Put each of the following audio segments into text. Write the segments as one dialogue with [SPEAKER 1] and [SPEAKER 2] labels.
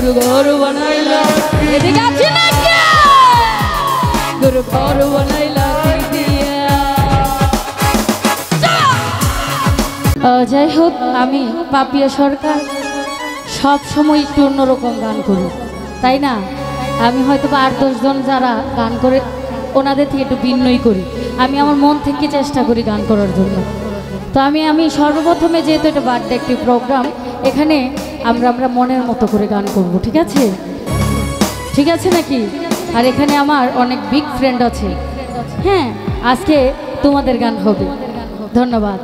[SPEAKER 1] गुरु घर बनाइला एदिके आछि नाकि गुरु घर बनाइला की দিয়া যাই হোক আমি পাপিয়া সরকার সব সময় একটু অন্যরকম গান করি তাই না আমি হয়তো 8-10 জন যারা গান করে ওনাদের থেকে একটু ভিন্নই করি আমি আমার মন থেকে চেষ্টা করি গান করার জন্য তো আমি সর্বপ্রথমে যেহেতু এটা বার্থডে একটি প্রোগ্রাম এখানে আমরা মনের মতো করে গান করব ঠিক আছে নাকি আর এখানে আমার অনেক বিগ ফ্রেন্ড আছে হ্যাঁ আজকে তোমাদের গান হবে ধন্যবাদ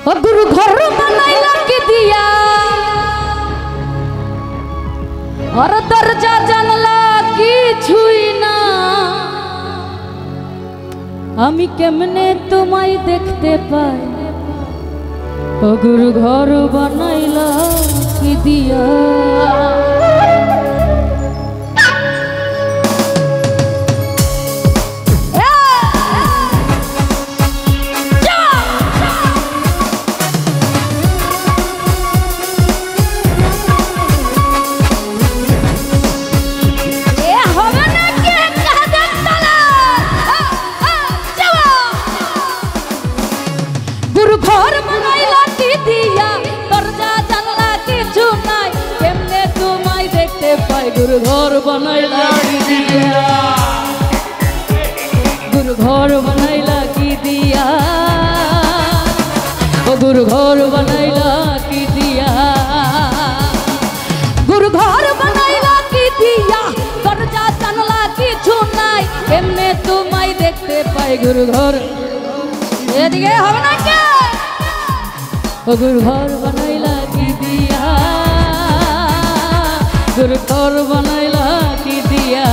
[SPEAKER 1] ও গুরু ঘর বানাইলা কি দিয়া और दरजा जानला কিছুই না আমি কেমনে তোমায় দেখতে পাই ও গুরু ঘর বানাইলা কি দিয়া गुरु घर बनाइला की दिया गुरु घर बनाइला की दिया ओ गुरु घर बनाइला की दिया गुरु घर बनाइला की दिया दरजा जानला किछु নাই এমনে তোমায় দেখতে পাই गुरु घर এদিকে হবে না কে ओ गुरु घर बनाइला की दिया गुरु घर बनाइला की दिया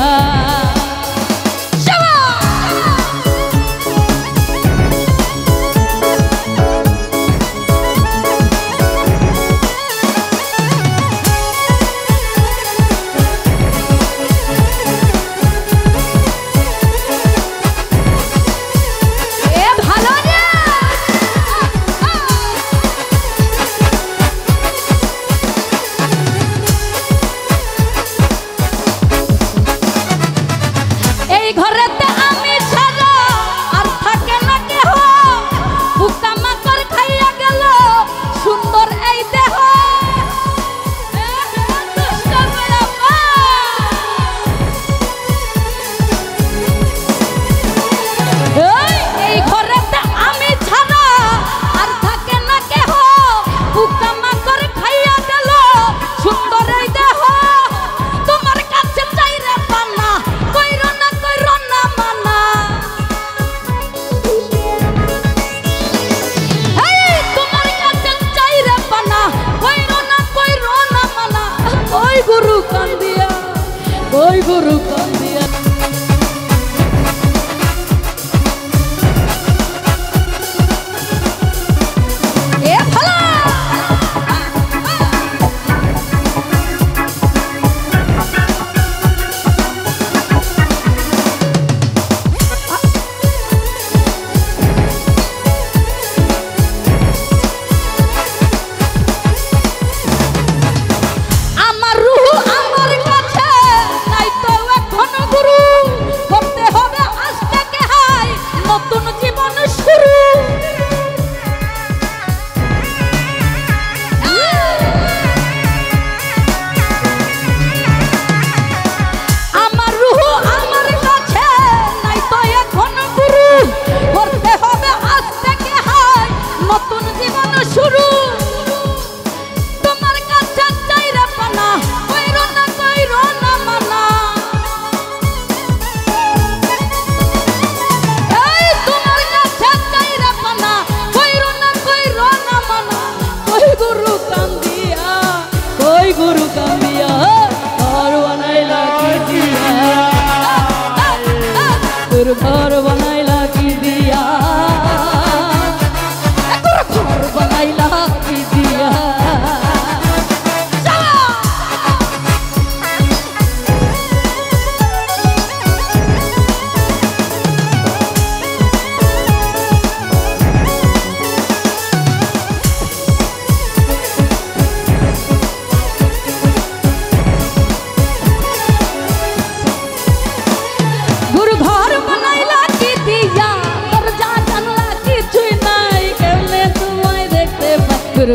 [SPEAKER 1] गुरु कंदिया ए भला আমার রূহ আমার কাছে নাই তো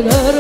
[SPEAKER 1] ঘর